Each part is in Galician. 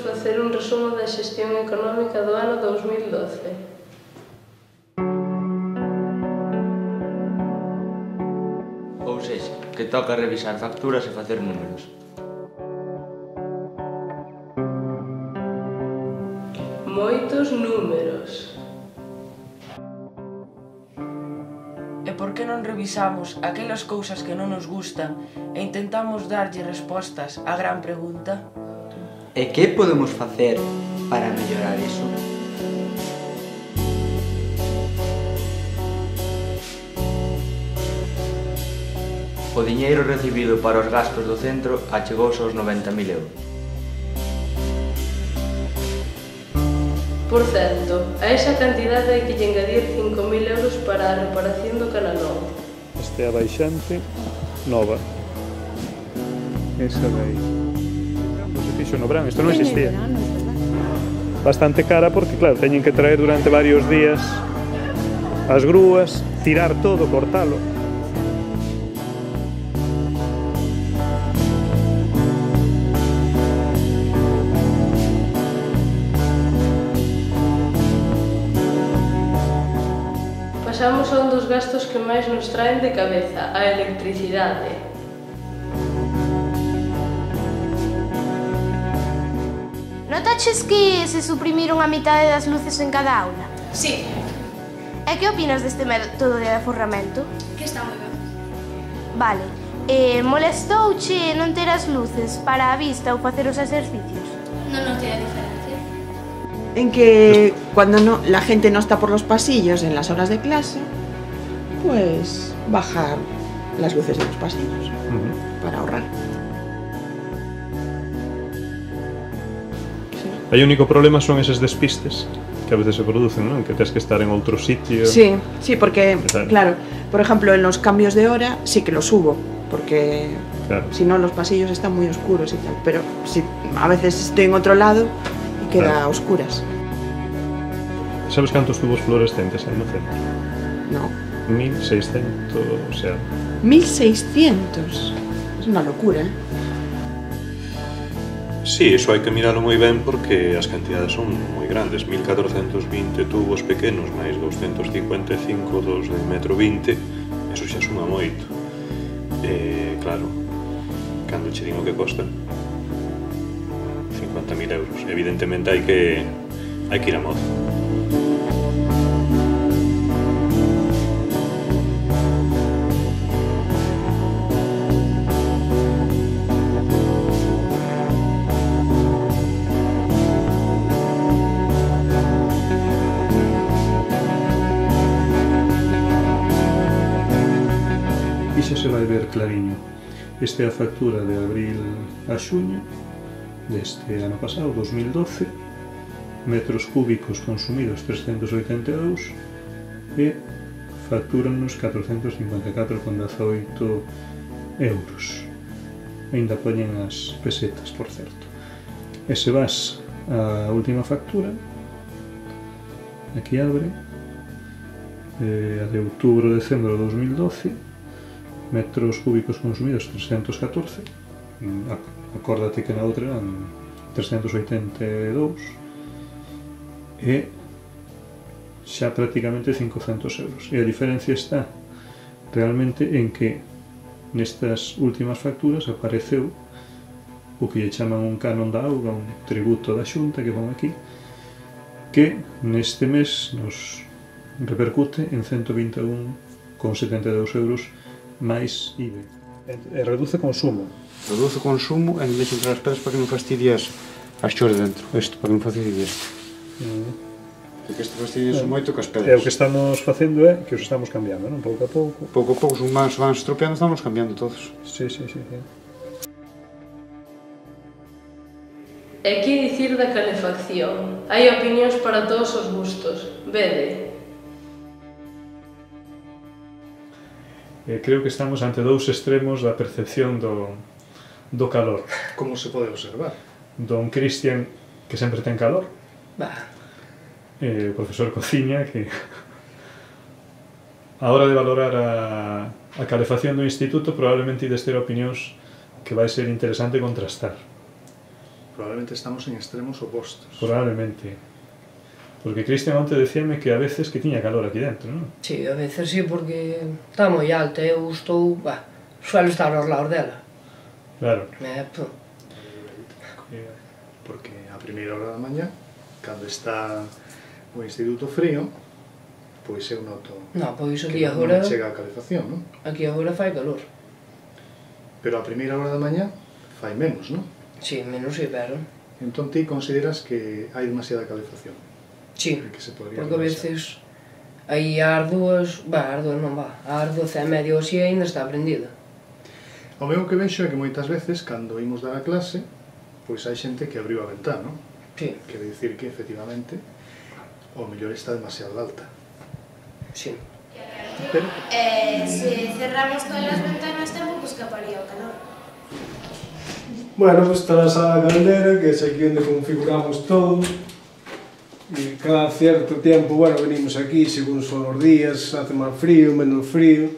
facer un resumo da xestión económica do ano 2012. Ou sexa, que toca revisar facturas e facer números. Moitos números. E por que non revisamos aquelas cousas que non nos gustan e intentamos darlle respostas á gran pregunta? E que podemos facer para mellorar iso? O diñeiro recibido para os gastos do centro achegouse aos 90.000 euros. Por certo, a esa cantidade hai que lle engadir 5.000 euros para a reparación do canal novo. Este é a baixante nova. Esa de aí. Se fixo no verán, isto non existía. Bastante cara porque, claro, teñen que traer durante varios días as grúas, tirar todo, cortalo. Pasamos a un dos gastos que máis nos traen de cabeza, a electricidade. Notaches que se suprimiron a mitade das luces en cada aula? Sí. E que opinas deste método de aforramento? Que está moi ben. Vale. Molestouche non ter as luces para a vista ou facer os exercicios? Non notei a diferencia. En que cuando la gente no está por los pasillos en las horas de clase, pues bajar las luces de los pasillos para ahorrar. O único problema son eses despistes que a veces se producen, ¿no? Que tienes que estar en outro sitio. Sí, sí, porque, claro, por ejemplo, en los cambios de hora sí que los subo, porque si no los pasillos están muy oscuros y tal, pero si a veces estoy en otro lado y queda a oscuras. Sabes cantos tubos fluorescentes hai no centro? No. 1600, o sea... 1600? Es una locura, ¿eh? Sí, iso hai que miralo moi ben porque as cantidades son moi grandes. 1420 tubos pequenos máis 255 dos de 1,20 m, eso xa suma moito. Claro, cando che din o que costa 50.000 euros. Evidentemente hai que ir a modo. Ixa se vai ver clariño. Esta é a factura de abril a xuño deste ano pasado, 2012, metros cúbicos consumidos 382 e factúranos 454,18 euros. Ainda poñen as pesetas, por certo. E se vas a última factura, aquí abre, a de outubro-decembro de 2012, metros cúbicos consumidos 314, acórdate que na outra eran 382 e xa prácticamente 500 euros. E a diferencia está realmente en que nestas últimas facturas apareceu o que lle chaman un canon da auga, un tributo da Xunta que pon aquí, que neste mes nos repercute en 121,72 euros máis IVA. E reduce consumo. Reduce consumo e non deixa entrar as pedras para que non fastidies as chores dentro. Isto, para que non fastidies. Porque isto fastidies moito que as pedras. E o que estamos facendo é que os estamos cambiando, non? Pouco a pouco. Pouco a pouco, os humanos van estropeando, estamos cambiando todos. Sí, sí, sí. E que dicir da calefacción? Hai opinións para todos os gustos. Vede. Creo que estamos ante dous extremos da percepción do calor. Como se pode observar? Don Cristian, que sempre ten calor. O profesor Cociña, que a hora de valorar a calefacción do instituto probablemente ides ter opinións que vai ser interesante contrastar. Probablemente estamos en extremos opostos. Probablemente. Porque Cristian onte decíame que a veces que tiña calor aquí dentro, non? Sí, a veces sí, porque está moi alta, eu estou... suelo estar aos lados dela. Claro. Porque a primeira hora da mañá, cando está o instituto frío, pois eu noto que non me chega a calefacción, non? Aquí agora fai calor. Pero a primeira hora da mañá fai menos, non? Sí, menos sí, pero... Entón ti consideras que hai demasiada calefacción? Sí, porque a veces aí ás dúas non va, ás 12:30 ou así ainda está prendida. O meu que vexo é que moitas veces, cando imos dar a clase, pois hai xente que abriu a ventá, non? Sí. Quere dicir que, efectivamente, o mellor está demasiado alta. Sí. Pero... se cerramos todas as ventanas tampouco escaparía o calor. Bueno, pues está a sala caldera, que é aquí onde configuramos todo. E cada cierto tiempo, bueno, venimos aquí según son os días, hace máis frío, menos frío,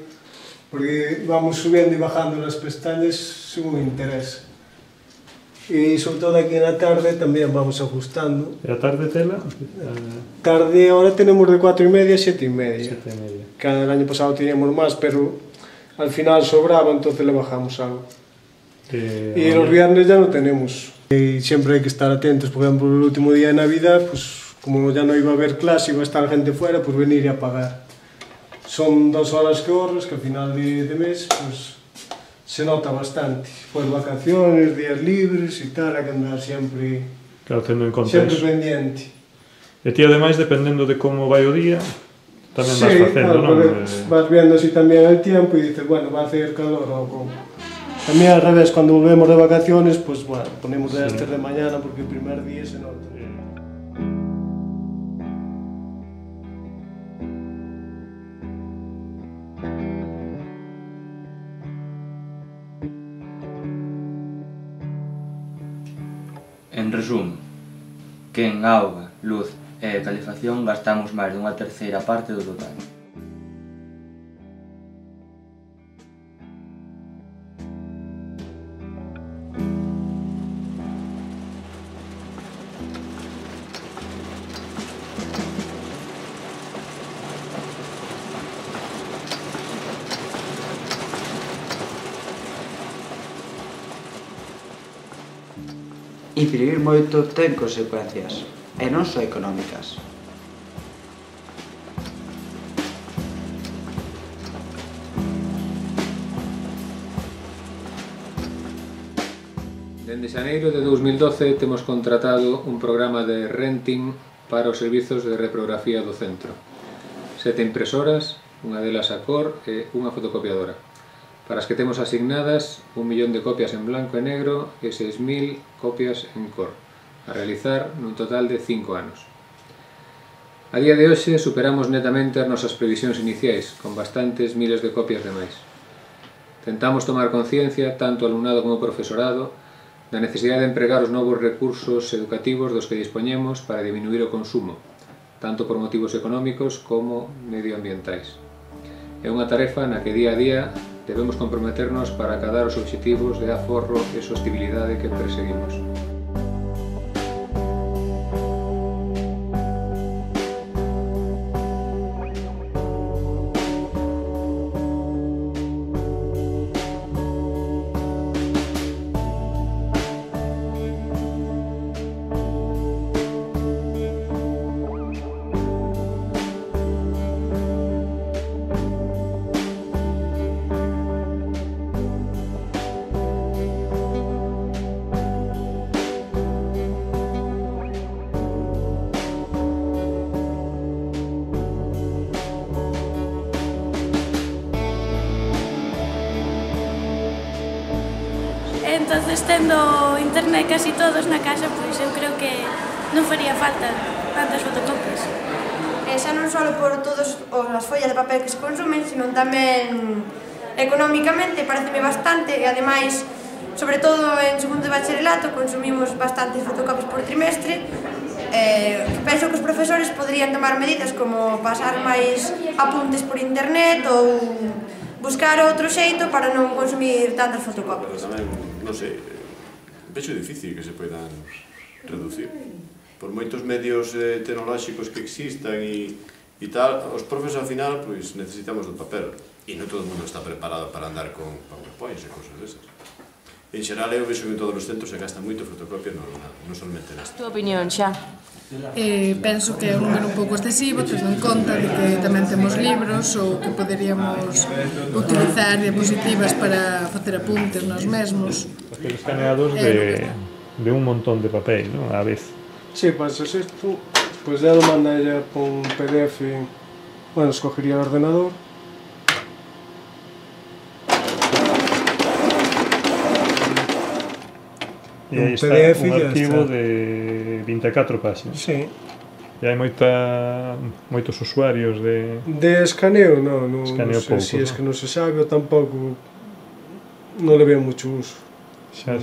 porque vamos subiendo e bajando as pestañas según o interés. E sobre todo aquí na tarde tamén vamos ajustando. E a tarde tela? Tarde ahora tenemos de 4:30 a 7:30. Cada año pasado teníamos máis, pero al final sobraba, entonces le bajamos algo. E los viernes ya no tenemos. Y siempre hay que estar atentos, por ejemplo, el último día de Navidad, pues como ya no iba a haber clase, iba a estar gente fuera, pues venir y apagar. Son 2 horas que ahorras, que al final de mes, pues se nota bastante. Pues vacaciones, días libres y tal, hay que andar siempre, claro, tendo en conta siempre eso. pendiente. E ti, ademais, dependendo de como vai o día, tamén vas facendo, non? Vas viendo así tamén el tiempo y dices, bueno, va a hacer calor o como. También al revés, cuando volvemos de vacaciones, pues bueno, ponemos de estas de mañana porque el primer día se nota. En resumo, que en auga, luz e calefacción gastamos máis dunha terceira parte do total. Imprimir moito ten consecuencias, e non só económicas. Dende xaneiro de 2012 temos contratado un programa de renting para os servizos de reprografía do centro. 7 impresoras, unha delas a cor e unha fotocopiadora, para as que temos asignadas 1 millón de copias en blanco e negro e 6.000 copias en cor, a realizar nun total de 5 anos. A día de hoxe superamos netamente as nosas previsións iniciais, con bastantes miles de copias de máis. Tentamos tomar conciencia, tanto alumnado como profesorado, da necesidade de empregar os novos recursos educativos dos que dispoñemos para diminuir o consumo, tanto por motivos económicos como medioambientais. É unha tarefa na que día a día debemos comprometernos para acadar os obxectivos de aforro e sostibilidade que perseguimos. Entonces, tendo internet casi todos na casa, pois eu creo que non faría falta tantas fotocopias. Xa non só por todas as follas de papel que se consumen, sino tamén económicamente, pareceme bastante, e ademais, sobre todo en segundo de bacharelato, consumimos bastantes fotocopias por trimestre. Penso que os profesores poderían tomar medidas como pasar máis apuntes por internet ou buscar outro xeito para non consumir tantas fotocopias. Tamén, non sei, vexo difícil que se poidan reducir. Por moitos medios tecnolóxicos que existan e tal, os profes ao final necesitamos do papel e non todo o mundo está preparado para andar con PowerPoints e cosas desas. En xeral, eu vexo que en todos os centros se gasta moito fotocopia, non solamente nesta. Tu opinión, xa? Penso que é un número un pouco excesivo, tendo en conta de que tamén temos libros ou que poderíamos utilizar diapositivas para facer apuntes nos mesmos. Facer escaneados de un montón de papel, non? A vez. Sí, pues isto, pues ya lo mandaría por un PDF, bueno, escogería el ordenador. E aí está un arquivo de 24 páxinas. Sí. E hai moitos usuarios de... De escaneo, non sei se es que non se sabe ou tampouco non le veo moito uso. Xa.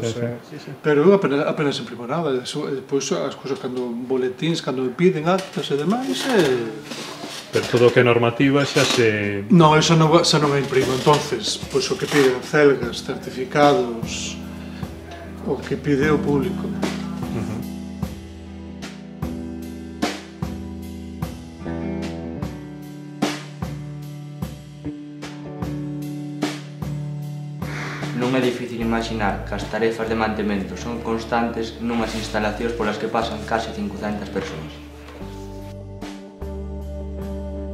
Pero eu apenas imprimo nada, depois as cousas cando boletíns, cando me piden actas e demais, Pero todo o que é normativa xa se... Non, eso non me imprimo, entonces, pois o que piden celgas, certificados, o que pide o público. Non é difícil imaginar que as tarefas de mantemento son constantes nunhas instalacións polas que pasan case 500 persoas.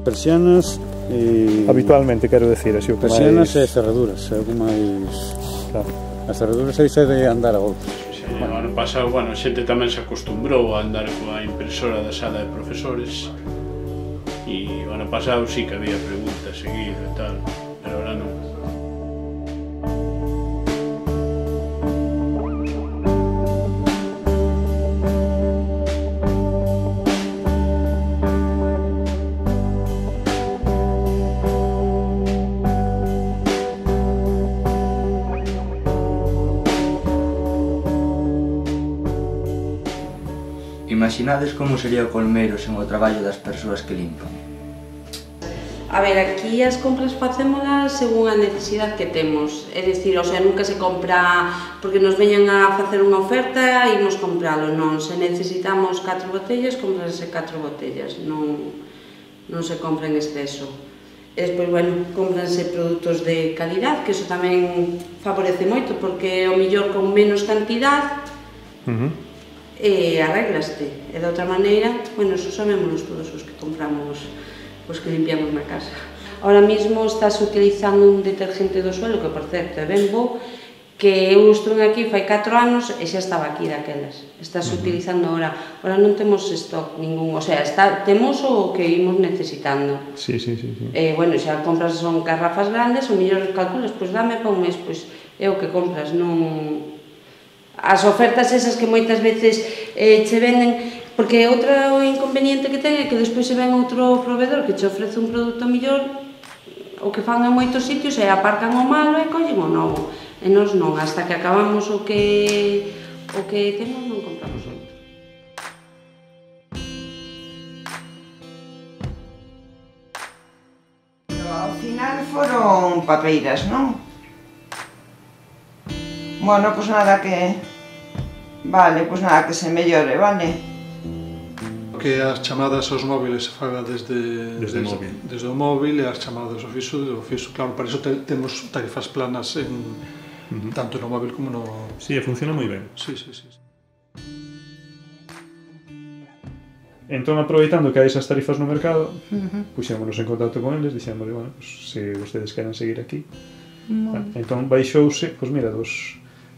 Persianas e... Habitualmente, quero decir, así o que máis... Persianas e cerraduras, é o que máis... Claro. As cerraduras aí se de andar a golpes. O ano pasado, a xente tamén se acostumbrou a andar coa impresora da sala de profesores e o ano pasado sí que había preguntas seguido e tal, pero ahora non. Imaginades como sería o Colmeiro sen o traballo das persoas que limpan? A ver, aquí as compras facémolas según a necesidade que temos. É dicir, nunca se compra porque nos veñan a facer unha oferta e imos compralo, non. Se necesitamos 4 botellas, compranse 4 botellas, non se compra en exceso. E despois, compranse produtos de calidad, que iso tamén favorece moito, porque o mellor con menos cantidad e arreglaste. E de outra maneira, eso sabémonos todos os que compramos, os que limpiamos na casa. Ahora mismo estás utilizando un detergente do suelo, que por certo é ben bo, que eu estuve aquí fai 4 anos e xa estaba aquí daquelas. Estás utilizando ahora non temos stock ningún, temos o que imos necesitando. Sí. Xa compras son garrafas grandes, o mellor calculas, dame para un mes, é o que compras, non... As ofertas esas que moitas veces che venden, porque outro inconveniente que ten é que despois se ven outro proveedor que che ofrece un produto mellor, o que fan en moitos sitios é aparcan o malo e collen o novo. E nós non, hasta que acabamos o que temos non compramos outro. Ao final foron papeiras, non? Bueno, pois nada que... Vale, pois nada que se mellore, vale? Que as chamadas aos móviles se faga desde o móvil e as chamadas ao fixo, claro, para iso temos tarifas planas tanto no móvil como no... Sí, funciona moi ben. Sí. Entón, aproveitando que hai esas tarifas no mercado, puxémonos en contacto con eles, dixémosle, se vostedes queren seguir aquí. Entón, baixouse,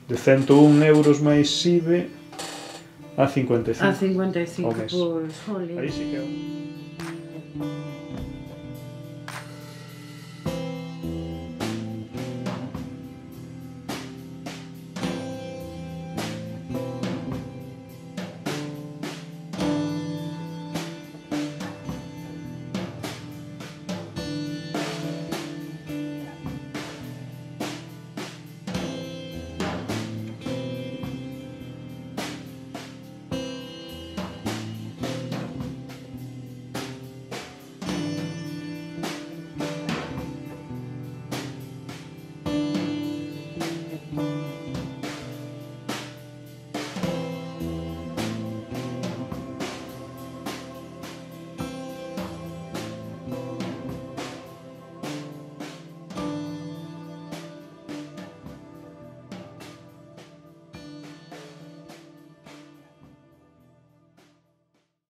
de 101 euros máis IVE a 55. A 55, pois, jolín. Aí sí que é